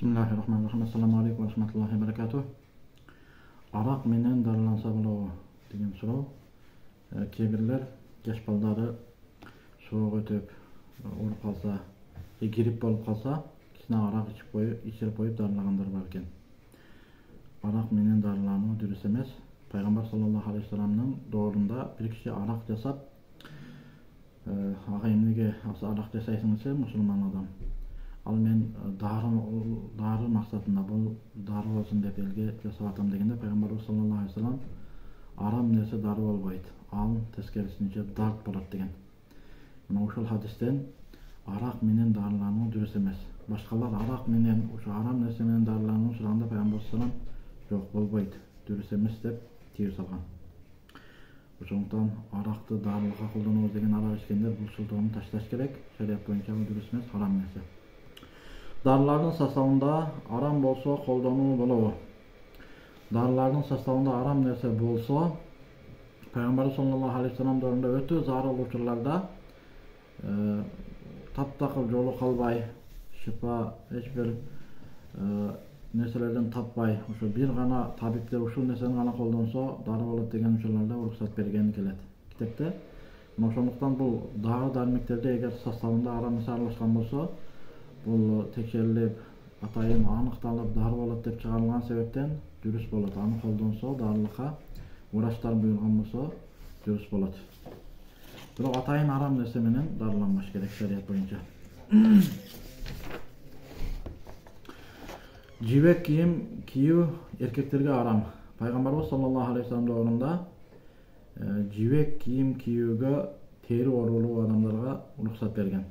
Bismillahirrahmanirrahim. Assalamu alaikum wa rahmatullahi wa barakatuh. Arak menen daralansa bolobу деген суроо. Кээ-бирлер жаш балдары сууга өтүп ооруп калса, грип болуп калса, кичине арак ичирип коюп дарылагандар бар экен. Арак менен дарылануу дурус эмес. Пайгамбар саллаллаху алейхи вассаламдын доорунда бир киши арак жасап, ага эмнеге арак жасайсың десе, мусулман адам. Ал мен дары максатында бул дары болсун деп элге жасап атам дегенде Пайгамбарыбыз саллаллаху алейхи вассалам арам нерсе дары болбойт. Ал тескерисинче дарт болот деген. Мына ушул хадистен арак менен дарылануу дурус эмес. Башкалар арак менен ушу арам нерсе менен дарылануу сураганда Пайгамбар саллаллаху алейхи вассалам жок болбойт, дурус эмес деп тыюу салган. Ошондуктан аракты дарылыкка колдонобуз деген арак ичкендер бул шылтыгын ташташ керек. Шарият боюнча бул дурус эмес, харам нерсе. Darıların sastavında aram bolsa koldanuu bolobу. Darıların sastavında aram nerse bolsa, Peygamber sallallahu aleyhi ve sellem dövründe ötü zarıl uçurlarda taptakıl jolu kalbay, şifa hiçbir nerselerden tapbay, uşu bir gana tabipler uşul nerseni gana koldonsa darı bolot degen uçurlarda ruhsat bergen kelet. Kitepte. Ошондуктан бул дагы дармектерде эгер составында арам нерсе аралашкан болсо, бул текшерилип, атайын аныкталып дары болот деп чыгарылган себептен дурус болот. Аны колдонсо дарылыкка врачтар буйруган болсо дурус болот. Бирок атайын арам нерсе менен дарыланбаш керек шарият боюнча. Жибек кийим кийүү эркектерге арам. Пайгамбарыбыз саллаллаху алейхи вассалам доорунда жибек кийим кийүүгө тери оорулуу адамдарга уруксат берген.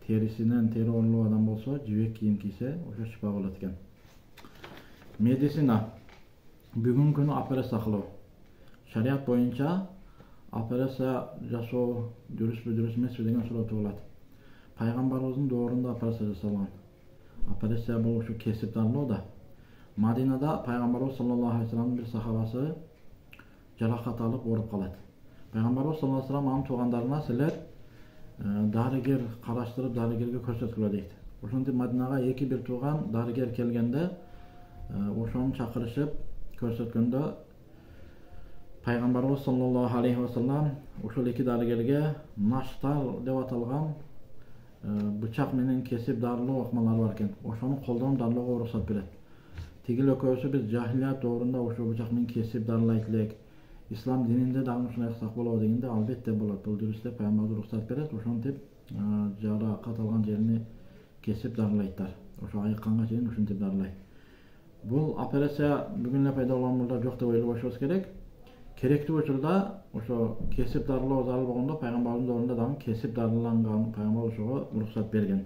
Terisinden teri oorulуу адам болсо, жибек кийим кийсе, ошо шифа болот экен. Медицина. Бүгүнкү күнү операция кылуу. Шарият боюнча операция жасоо дурусбу, дурус эмеспи деген суроо туулат. Пайгамбарыбыздын доорунда операция жасалган. Операция бул ушу кесип дарылоо да. Мадинада Пайгамбарыбыз саллаллаху алейхи вассаламдын бир сахабасы жаракат алып ооруп калат. Пайгамбарыбыз саллаллаху алейхи вассалам анын туугандарына силер дарыгер караштырып дарыгерге көрсөткүлө дейт. Ошентип Мадинага эки бир тууган дарыгер келгенде ошону чакырышып көрсөткөндө Пайгамбарыбыз саллаллаху алейхи вассалам ушул эки дарыгерге наштар деп аталган бычак менен кесип дарылоо ыкмалары бар экен. Ошону колдонуп дарылоого уруксат берет. Тигил экөөсү биз жахилият доорунда ушул бычак менен кесип дарылайт элек. İslam dininde de ушундай кылсак болобу дегенде албетте болот. Бул дурус деп Пайгамбар уруксат берет. Ошентип жаракат алган жерини кесип дарылайттар. Ошо айыкканга чейин ушинтип дарылайт. Бул операция бүгүн эле пайда болгон мурда жок деп ойлобошубуз керек. Керектүү учурда ошо кесип дарылоо зарыл болгондо Пайгамбардын доорунда дагы кесип дарыланган, Пайгамбар ошого уруксат берген.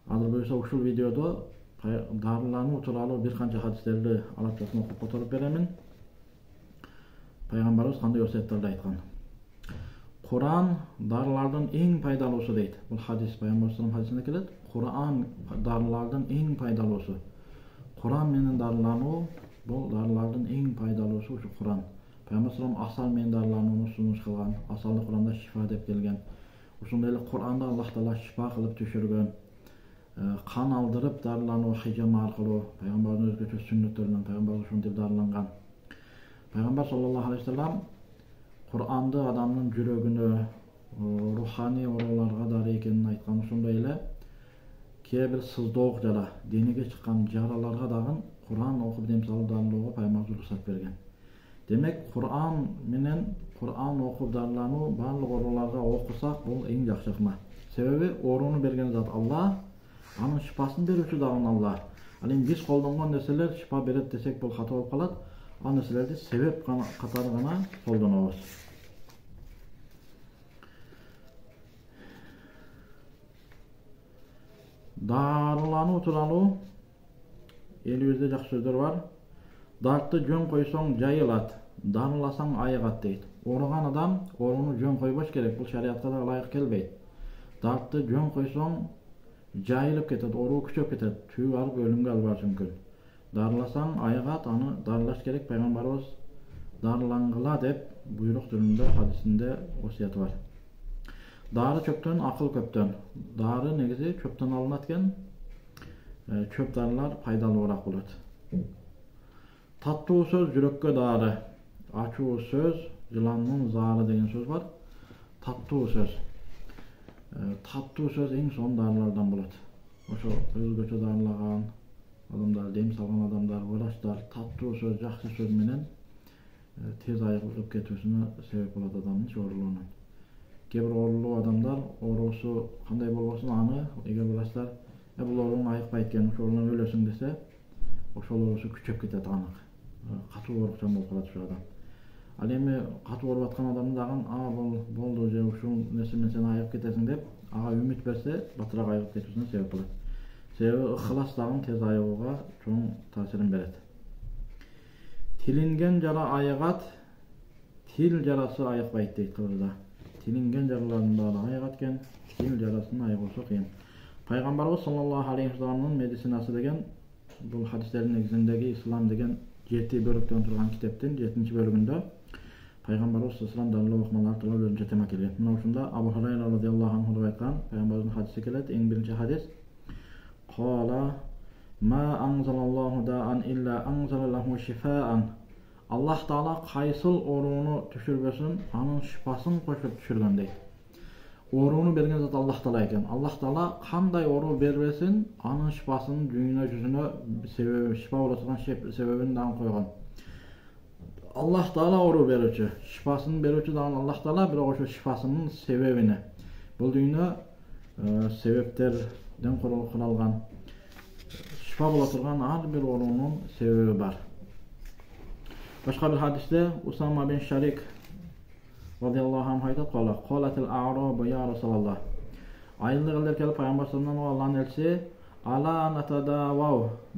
Азыр буюрса ушул видеодо дарылануу тууралуу бир канча хадистерди арабчасын окуп которуп беремин. Пайгамбарыбыз кандай өсиеттерди айткан. Кур'ан дарылардын эң пайдалуусу дейт. Бул хадис Пайгамбарыбыздын хадисинде келет. Кур'ан дарылардын эң пайдалуусу. Кур'ан менен дарылануу бул дарылардын эң пайдалуусу ушу Кур'ан. Пайгамбар саллаллаху асал менен дарыланууну сунуш кылган. Асалды Кур'анда шифа деп келген. Ошондой эле Кур'анда Аллах таала шифа кылып түшүргөн. Кан алдырып дарылануу хижама аркылуу Пайгамбардын өзгөчө сүннөттөрүнөн Пайгамбар ошентип дарыланган. Пайгамбар саллаллаху алейхи вассалам Кур'анды адамдын жүрөгүнө, руханий ооруларга дары экенин айткан. Ошондой эле кээ бир сыздоок жара, денеге чыккан жараларга дагы Кур'ан окуп дем салып дарылоого Пайгамбар уруксат берген. Демек, Кур'ан менен Кур'ан окуп дарылануу барлык ооруларга окусак бул эң жакшы ыкма. Себеби ооруну берген зат Аллах, анын шифасын берүүчү дагы Аллах. Ал эми биз колдонгон нерселер шифа берет десек бул ката болуп калат. Ал нерселерди себеп катары гана колдонобуз. Дарылануу тууралуу элибизде жакшы сөздөр бар. Дартты жөн койсоң жайылат, дарыласаң айыгат дейт. Ооруган адам ооруну жөн койбош керек. Бул шариятка да ылайык келбейт. Дартты жөн койсоң жайылып кетет, оору күчөп кетет, түйүп алып өлүмгө алып барышы мүмкүн. Дарыласаң айыгат, аны дарылаш керек. Пайгамбарыбыз дарылангыла деп буйрук түрүндө хадисинде осуяты бар. Дары чөптөн, акыл көптөн. Дары негизи чөптөн алынат экен. çöp darılar пайдалуураак болот. Tattуу söz жүрөккө дары, ачуу söz жыландын зары деген сөз бар. Tattуу söz. Tattуу söz эң сонун дарылардан болот. Ошо өзгөчө дарылаган адамдар, дем салган адамдар, врачтар tattуу söz, жакшы сөз менен tez айыгылып кетүүсүнө себеп болот адамдын оорулуунан. Кээ бир оорулуу адамдар оорусу кандай болбосун аны эгер врачтар бул ооруң айыкпайт экен, ошолордон өлөсүң десе, ошол оорусу күчөп кетет анык. Катуу оорукчан болуп калат ошол адам. Ал эми катуу ооруп аткан адамдын дагы болду же ушул нерсе менен сен айыгып кетесиң деп ага үмүт берсе, батыраак айыгып кетүүсүнө себеп болот. Себеби ыхлас дагы тез айыгууга чоң таасирин берет. Тилинген жара айыгат, тил жарасы айыкпайт дейт Кыргызда. Тилинген жаралардын баары айыгат экен, тил жарасынын айыгуусу кыйын. Пайгамбарыбыз саллаллаху алейхи вассаламдын медицинасы деген бул хадистердин негизиндеги ислам деген 7 бөлүктөн турган китептин 7-бөлүгүндө Пайгамбарыбыз саллаллаху дарылоо ыкмалар тууралуу бөлүнчө тема келген. Мына ушунда Абу Хурайра радиаллаху анху айткан Пайгамбарыбыздын хадиси келет. Эң биринчи хадис: "Кала ма анзалаллаху даан илля анзала лаху шифаан." Аллах Таала кайсыл ооруну түшүрбөсүн, анын шифасын кошуп түшүргөн дейт. Ооруну берген зат Аллах Таала экен. Аллах Таала кандай оору бербесин, анын шифасын дүйнө жүзүнө себеби шифа боло турган себебин дагы койгон. Аллах Таала оору берүүчү, шифасын берүүчү дагы Аллах Таала, бирок ошо шифасынын себебине. Бул дүйнө себептерден куралган. Шифа боло турган ар бир оорунун себеби бар. Башка бир хадисте Усама бин Шарик радиаллаху анху айтат: "Қалатил а'рабу я Расулаллах." Айылдык элдер келип Пайгамбарымыздан Аллахтын элчиси: "Ала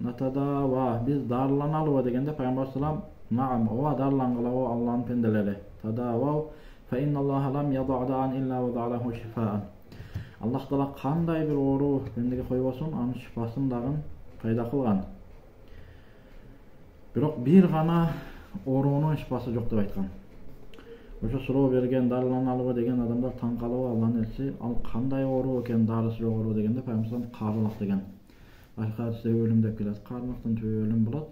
натадава, биз дарыланалыбы?" дегенде Пайгамбар салам: "Наам, ооба дарылангыла, о Аллахтын пенделери. Тадавау фа инналлаха лам ядъ даан илля вадъа лаху шифаан." Аллах Таала кандай бир оору пендеге койбосун, анын шифасын дагы пайда кылган. Бирок бир гана оорунун шифасы жок деп айткан. Ошо суроо берген дарыланалыбы деген адамдар таң калып, Аллахтын элчиси: "Ал кандай оору экен, дарысы жок оору?" дегенде Пайгамбар карылык деген. Хадисте өлүм деп келет. Карылыктын түбү өлүм болот.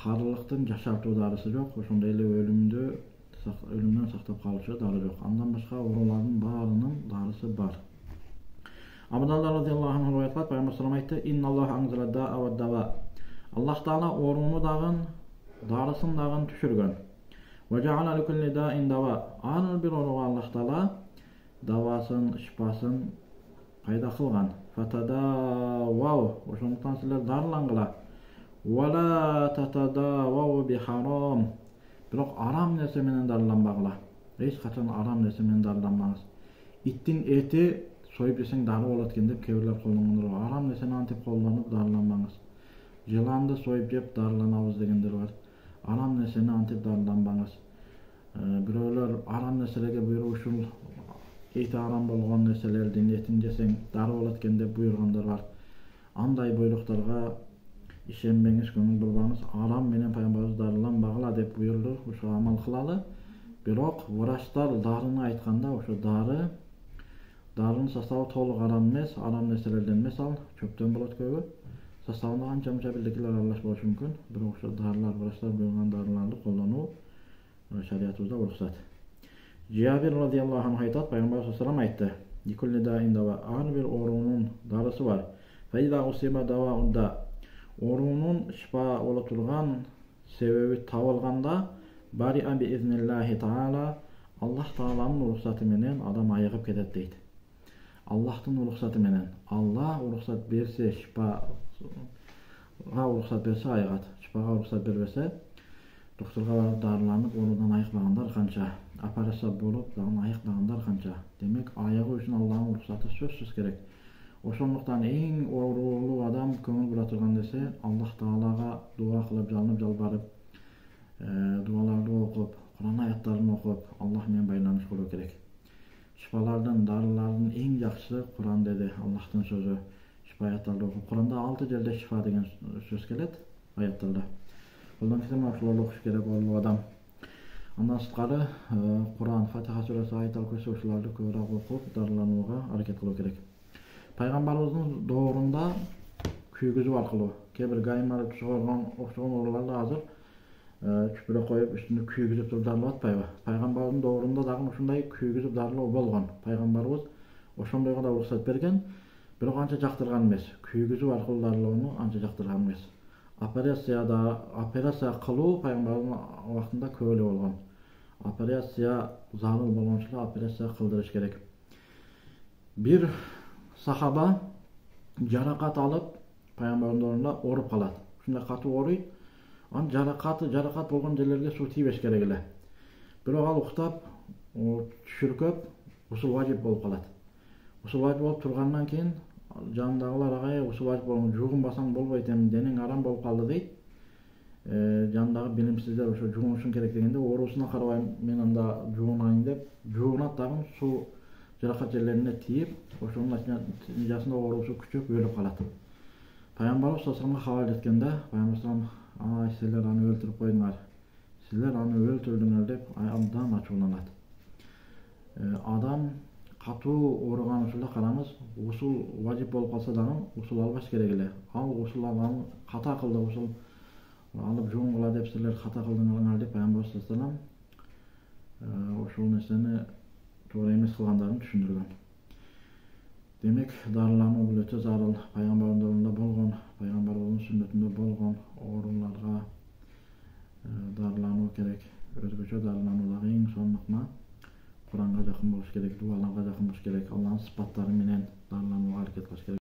Карылыктын жашартуу дарысы жок, ошондой эле өлүмдөн сактап калуучу дары жок. Андан башка оорулардын баарынын дарысы бар. Абу Дарда радиаллаху анху айткан, Пайгамбар салам айтты: "Инналлаха анзала да'a ва дава." Аллах Таала ооруну дагы, дарысын дагы түшүргөн. Ва жа'ала ликулли да'ин дава. Ар бир ооруга Аллах Таала давасын, шифасын пайда кылган. Фатадавау, ошондуктан силер дарылангыла. Вала татадавау би харам. Бирок арам нерсе менен дарыланбагыла. Эч качан арам нерсе менен дарыланбаңыз. Иттин эти союп жесең дары болот экен деп кээ бирлер колдонгондор бар. Арам нерсени антип колдонуп дарыланбаңыз. Жыланды союп жеп дарыланабыз дегендер бар. Арам нерсени антип дарыланбаңыз. Бирөөлөр арам нерселерге буйруп ушул эти арам болгон нерселердин этин жесең дары болот экен деп буйругандар бар. Андай буйруктарга ишенбеңиз, көңүл бурбаңыз. Арам менен Пайгамбарыбыз дарыланбагыла деп буйруду, ошо амал кылалы. Бирок врачтар дарыны айтканда, ошо дарынын составы толук арам эмес, арам нерселерден эмес, ал чөптөн болот көбү. Составында анча-мынча бирдикелер аралаш болушу мүмкүн. Бирок ошо дарылар, врачтар буйруган дарыларды колдонуу шариятыбызда уруксат. Жабир радиаллаху анху айтат, Пайгамбар саллаллаху алейхи айтты: "Ликулли да'ин дава, ар бир оорунун дарысы бар. Фаида усиба даваудда." Оорунун шифа боло турган себеби табылганда, бари би изниллахи таала, Аллах Тааланын уруксаты менен адам айыгып кетет дейт. Аллахтын уруксаты менен. Аллах уруксат берсе, шифага уруксат берсе айыгат. Шифага уруксат бербесе, доктурга барып дарыланып, оорудан айыкпагандар канча, операция болуп дагы айыкпагандар канча. Демек, айыгуу үчүн Аллахтын уруксаты сөзсүз керек. Ошондуктан эң оорулуу адам көңүл бура турган нерсе Аллах Таалага дуа кылып, жалынып, жалбарып, дуаларды окуп, Кур'ан аяттарын окуп, Аллах менен байланыш кылуу керек. Шифалардын, дарылардын эң жакшысы Кур'ан деди, Аллахтын сөзү. Шифа аяттарды окуп, Кур'анда 6 жерде шифа деген сөз келет, аяттарда. Колдон келсе ошолорду окуш керек болуу адам. Андан сырткары Кур'ан, Фатиха сүрөсү, Аятал Курси ушуларды көбүрөөк окуп, дарыланууга аракет кылуу керек. Пайгамбарыбыздын доорунда küygüzüp arkылуу. Kээ бир гаймары чыгарган окшогон ооруларда азыр чүпүрө коюп үстүнө küygүзүп туруп дарылап атпайбы? Пайгамбардын доорунда дагы ушундай küygүзүп дарылоо болгон. Пайгамбарыбыз ошондойго да уруксат берген. Бирок анча жактырган эмес. Küygүзүп аркылуу дарылоону анча жактырган эмес. Операция кылуу пайгамбардын убактында көп эле болгон. Операция зарыл болгон үчүн операция кылдырыш керек. Bir сахаба жаракат алып пайгамбардын доорунда ооруп калат. Ушундай катуу ооруйт. Анын жаракат болгон жерлерге суу тийбеш керек эле. Бирок ал уктап, түшүркөп, усул важип болуп калат. Усул важип болуп тургандан кийин жанындагылар агай усул важип болгон жугунбасаң болбойт, эми денең арам болуп калды дейт. Жанындагы билимсиздер ошо жугунушуң керек дегенде оорусуна карабай мен анда жугунайын деп жугунат, дагы суу жаракат жерлерине тийип, ошонун натыйжасында оорусу күчөп өлүп калат. Пайгамбарыбыз саллаллаху кабар жеткенде, пайгамбарыбыз ай силер аны өлтүрүп койдуңар. Силер аны өлтүрдүңөр деп абдан ачууланат. Адам катуу ооруган учурда караңыз, усул важип болуп калса дагы усул албаш керек эле. Ал усул алган ката кылды, усул алып жугунгула деп силер ката кылдыңар деп пайгамбарыбыз саллаллаху ошол нерсени туура эмес кылгандарын түшүндүргөн. Демек, дарылануу бул өтө зарыл. Пайгамбардын доорунда болгон, пайгамбарыбыздын сүннөтүндө болгон ооруларга дарылануу керек. Өзгөчө дарылануудагы эң сонун ыкма Куранга жакын болуш керек, дуаларга жакын болуш керек, Алланын сыпаттары менен дарыланууга аракет кылыш керек.